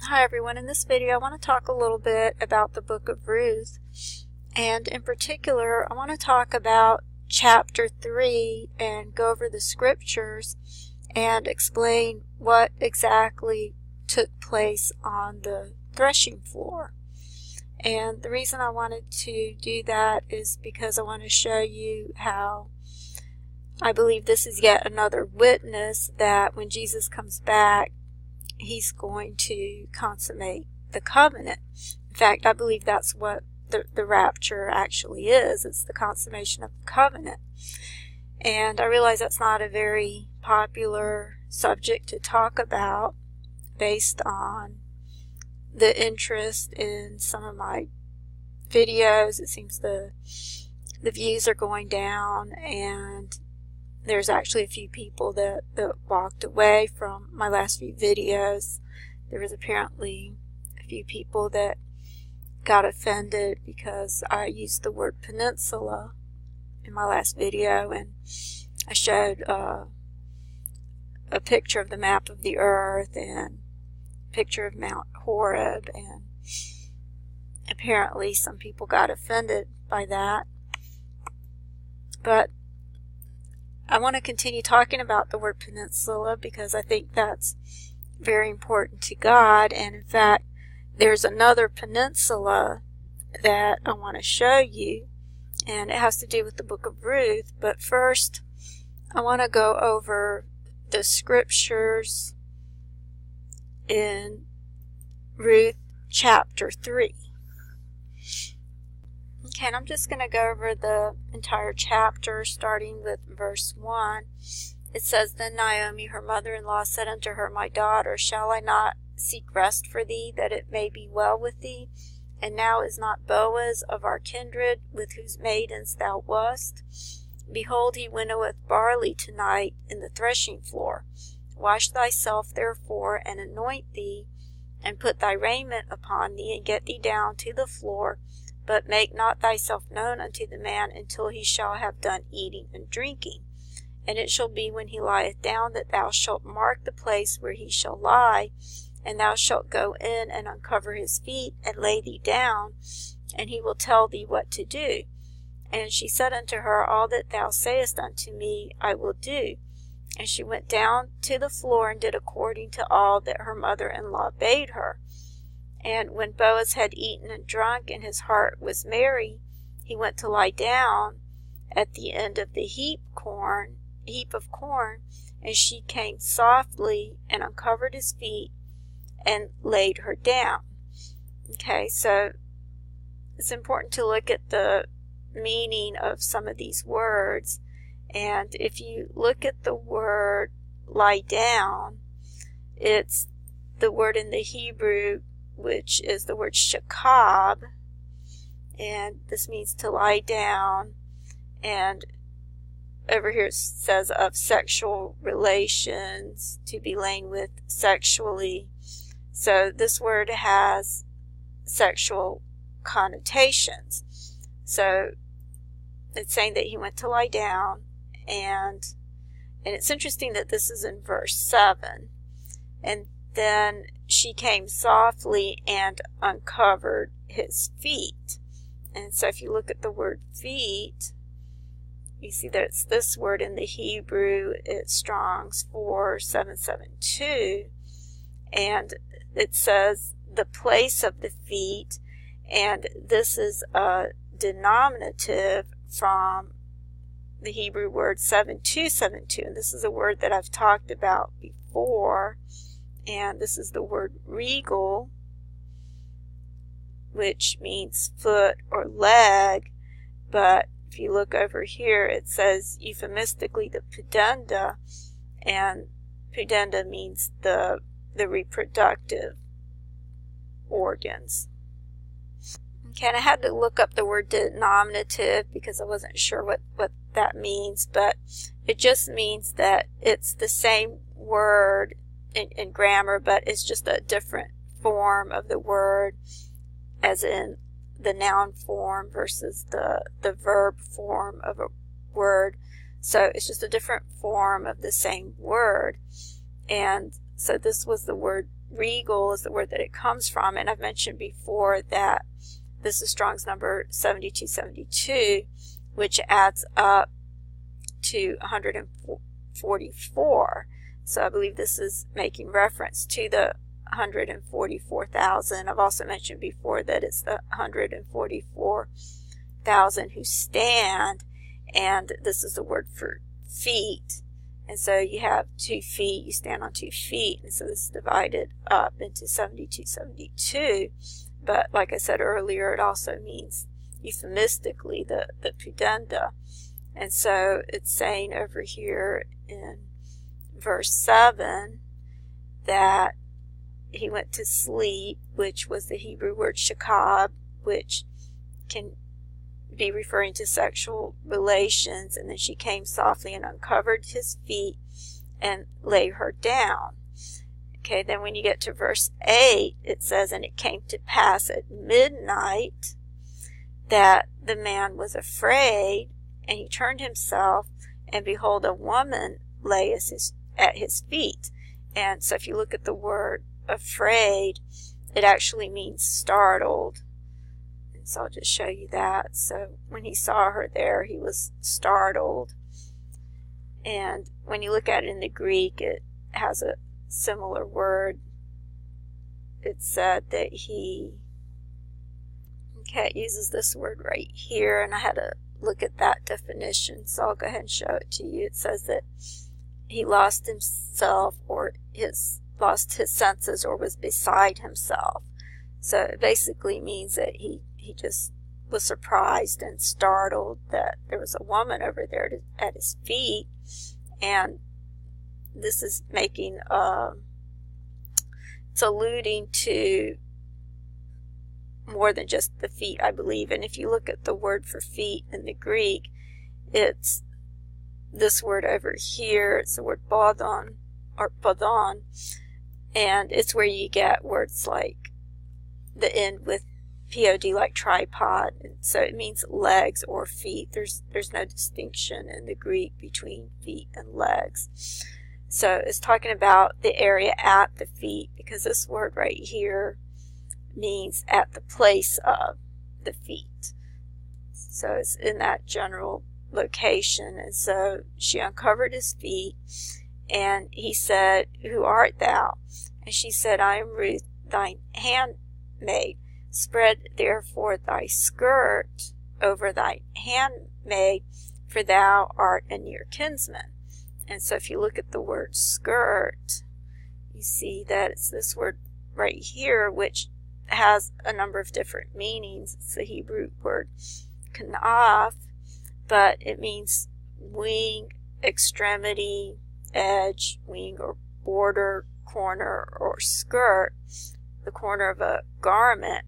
Hi everyone, in this video I want to talk a little bit about the book of Ruth, and in particular I want to talk about chapter 3 and go over the scriptures and explain what exactly took place on the threshing floor. And the reason I wanted to do that is because I want to show you how I believe this is yet another witness that when Jesus comes back, He's going to consummate the covenant. In fact, I believe that's what the rapture actually is. It's the consummation of the covenant. And I realize that's not a very popular subject to talk about based on the interest in some of my videos. It seems the views are going down, and there's actually a few people that walked away from my last few videos. There was apparently a few people that got offended because I used the word peninsula in my last video, and I showed a picture of the map of the earth and a picture of Mount Horeb, and apparently some people got offended by that. But I want to continue talking about the word peninsula because I think that's very important to God. And in fact, there's another peninsula that I want to show you, and it has to do with the book of Ruth. But first, I want to go over the scriptures in Ruth chapter 3. Okay, and I'm just going to go over the entire chapter, starting with verse 1. It says, Then Naomi, her mother-in-law, said unto her, My daughter, shall I not seek rest for thee, that it may be well with thee? And now is not Boaz of our kindred, with whose maidens thou wast? Behold, he winnoweth barley tonight in the threshing floor. Wash thyself therefore, and anoint thee, and put thy raiment upon thee, and get thee down to the floor, but make not thyself known unto the man until he shall have done eating and drinking. And it shall be when he lieth down that thou shalt mark the place where he shall lie, and thou shalt go in and uncover his feet, and lay thee down, and he will tell thee what to do. And she said unto her, All that thou sayest unto me I will do. And she went down to the floor and did according to all that her mother-in-law bade her. And when Boaz had eaten and drunk, and his heart was merry, he went to lie down at the end of the heap of corn, and she came softly and uncovered his feet and laid her down. Okay, so it's important to look at the meaning of some of these words. And if you look at the word lie down, it's the word in the Hebrew, which is the word shakab, and this means to lie down. And over here it says of sexual relations, to be lain with sexually. So this word has sexual connotations. So it's saying that he went to lie down, and it's interesting that this is in verse 7. And then she came softly and uncovered his feet. And so if you look at the word feet, you see that it's this word in the Hebrew. It's Strong's 4772. And it says the place of the feet. And this is a denominative from the Hebrew word 7272. And this is a word that I've talked about before. And this is the word regal, which means foot or leg. But if you look over here, it says euphemistically the pudenda, and pudenda means the reproductive organs. Okay, and I had to look up the word denominative because I wasn't sure what that means, but it just means that it's the same word in grammar, but it's just a different form of the word, as in the noun form versus the verb form of a word. So it's just a different form of the same word. And so this was the word regal is the word that it comes from, and I've mentioned before that this is Strong's number 7272, which adds up to 144. So I believe this is making reference to the 144,000. I've also mentioned before that it's the 144,000 who stand, and this is the word for feet. And so you have 2 feet, you stand on 2 feet, and so this is divided up into 7272. But like I said earlier, it also means euphemistically the pudenda. And so it's saying over here in verse 7 that he went to sleep, which was the Hebrew word shakab, which can be referring to sexual relations, and then she came softly and uncovered his feet and lay her down. Okay, then when you get to verse 8, it says, and it came to pass at midnight that the man was afraid, and he turned himself, and behold, a woman lay at his feet. And so if you look at the word afraid, it actually means startled. And so I'll just show you that. So when he saw her there, he was startled. And when you look at it in the Greek, it has a similar word. It said that it uses this word right here, and I had to look at that definition, so I'll go ahead and show it to you. It says that he lost himself, or lost his senses, or was beside himself. So it basically means that he just was surprised and startled that there was a woman over there at his feet. And this is making it's alluding to more than just the feet, I believe. And if you look at the word for feet in the Greek, it's this word over here. It's the word podon, or podon, and it's where you get words like the end with pod, like tripod. And so it means legs or feet. There's no distinction in the Greek between feet and legs. So it's talking about the area at the feet, because this word right here means at the place of the feet. So it's in that general location. And so she uncovered his feet, and he said, who art thou? And she said, I am Ruth, thine handmaid. Spread therefore thy skirt over thy handmaid, for thou art a near kinsman. And so if you look at the word skirt, you see that it's this word right here, which has a number of different meanings. It's the Hebrew word kanaf, but it means wing, extremity, edge, wing, or border, corner, or skirt, the corner of a garment.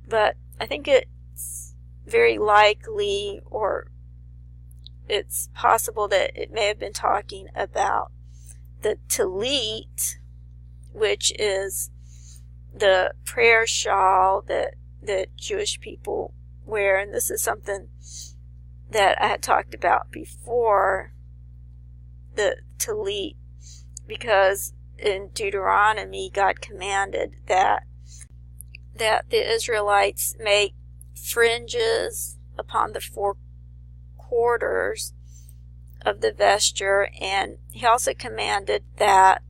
But I think it's very likely, or it's possible, that it may have been talking about the tallit, which is the prayer shawl that Jewish people wear. And this is something that I had talked about before, the tallit, because in Deuteronomy, God commanded that the Israelites make fringes upon the 4 quarters of the vesture, and he also commanded that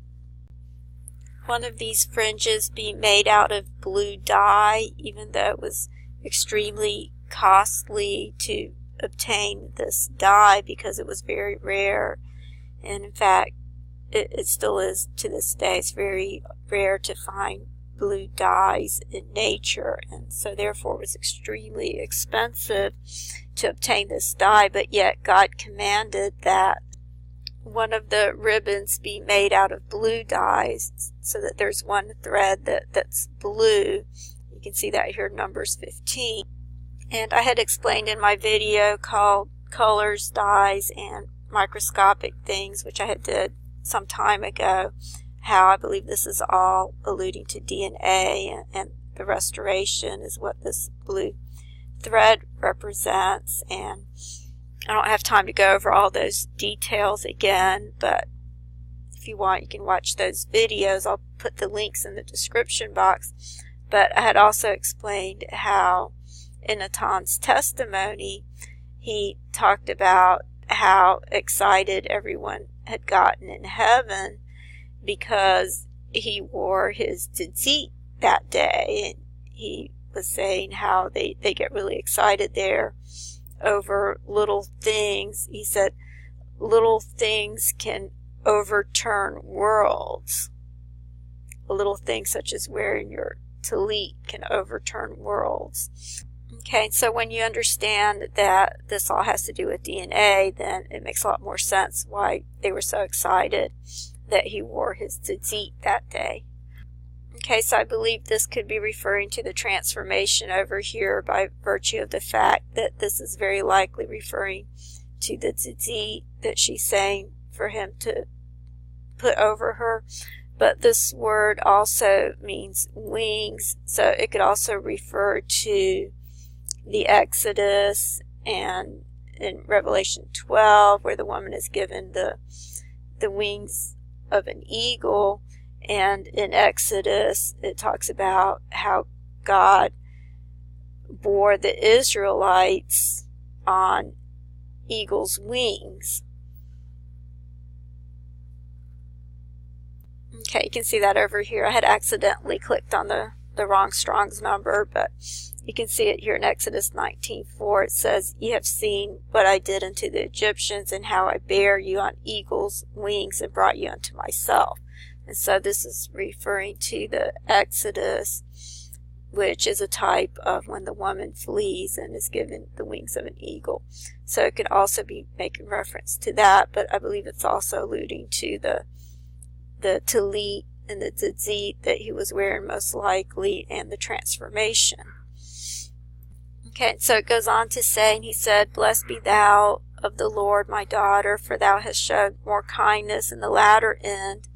one of these fringes be made out of blue dye, even though it was extremely costly to obtain this dye, because it was very rare. And in fact, it still is to this day. It's very rare to find blue dyes in nature, and so therefore it was extremely expensive to obtain this dye. But yet God commanded that one of the ribbons be made out of blue dyes, so that there's one thread that's blue. You can see that here in Numbers 15. And I had explained in my video called Colors, Dyes, and Microscopic Things, which I had did some time ago, how I believe this is all alluding to DNA, and the restoration is what this blue thread represents. And I don't have time to go over all those details again, but if you want, you can watch those videos. I'll put the links in the description box. But I had also explained how in Natan's testimony, he talked about how excited everyone had gotten in heaven because he wore his tzitzit that day. And he was saying how they get really excited there over little things. He said little things can overturn worlds. Little things such as wearing your tallit can overturn worlds. Okay, so when you understand that this all has to do with DNA, then it makes a lot more sense why they were so excited that he wore his tzitzit that day. Okay, so I believe this could be referring to the transformation over here by virtue of the fact that this is very likely referring to the tzitzit that she's saying for him to put over her. But this word also means wings, so it could also refer to the Exodus and in Revelation 12 where the woman is given the wings of an eagle. And in Exodus, it talks about how God bore the Israelites on eagle's wings. Okay, you can see that over here. I had accidentally clicked on the wrong Strong's number, but you can see it here in Exodus 19:4. It says, "Ye have seen what I did unto the Egyptians, and how I bare you on eagle's wings and brought you unto myself." And so this is referring to the Exodus, which is a type of when the woman flees and is given the wings of an eagle. So it could also be making reference to that, but I believe it's also alluding to the tallit and the tzitzit that he was wearing most likely, and the transformation. Okay, so it goes on to say, and he said, "Blessed be thou of the Lord, my daughter, for thou hast showed more kindness in the latter end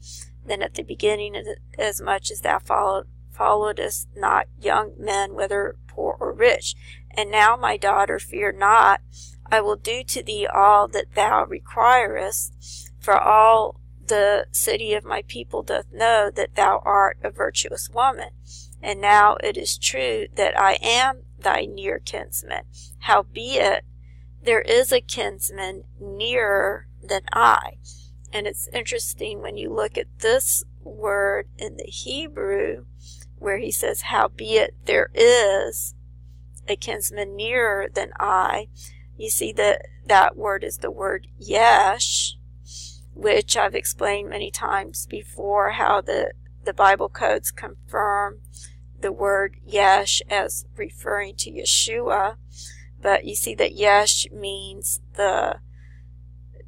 than at the beginning, as much as thou followedest not young men, whether poor or rich. And now, my daughter, fear not. I will do to thee all that thou requirest, for all the city of my people doth know that thou art a virtuous woman. And now it is true that I am thy near kinsman. Howbeit, there is a kinsman nearer than I." And it's interesting when you look at this word in the Hebrew, where he says, "Howbeit, there is a kinsman nearer than I." You see that that word is the word yesh, which I've explained many times before, how the Bible codes confirm the word yesh as referring to Yeshua. But you see that yesh means the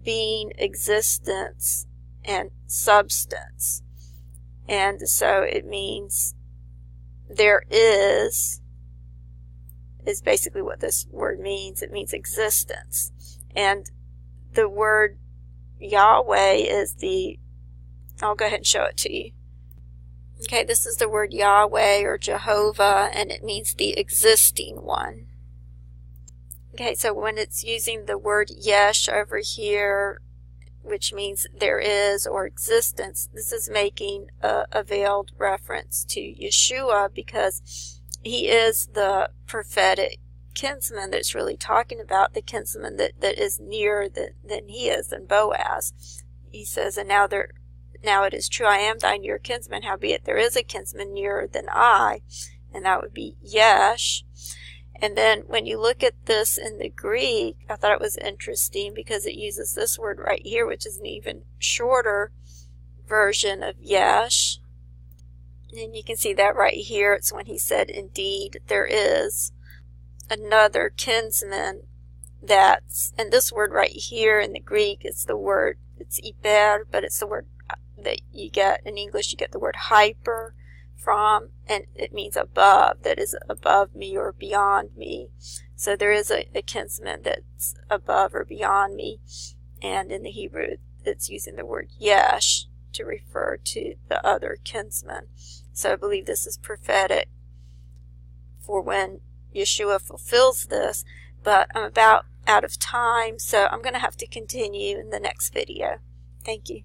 being, existence, and substance. And so it means there is basically what this word means. It means existence. And the word Yahweh is I'll go ahead and show it to you. Okay, this is the word Yahweh or Jehovah, and it means the existing one. Okay, so when it's using the word yesh over here, which means there is or existence, this is making a veiled reference to Yeshua, because he is the prophetic kinsman that's really talking about, the kinsman that is nearer than he is, than Boaz. He says, "And now it is true, I am thy near kinsman, howbeit there is a kinsman nearer than I," and that would be Yesh. And then when you look at this in the Greek, I thought it was interesting because it uses this word right here, which is an even shorter version of Yesh. And you can see that right here. It's when he said, "Indeed, there is another kinsman that's," and this word right here in the Greek, it's iper, but it's the word that you get in English, you get the word hyper from, and it means above, that is above me or beyond me. So there is a kinsman that's above or beyond me, and in the Hebrew it's using the word yesh to refer to the other kinsman. So I believe this is prophetic for when Yeshua fulfills this, but I'm about out of time, so I'm going to have to continue in the next video. Thank you.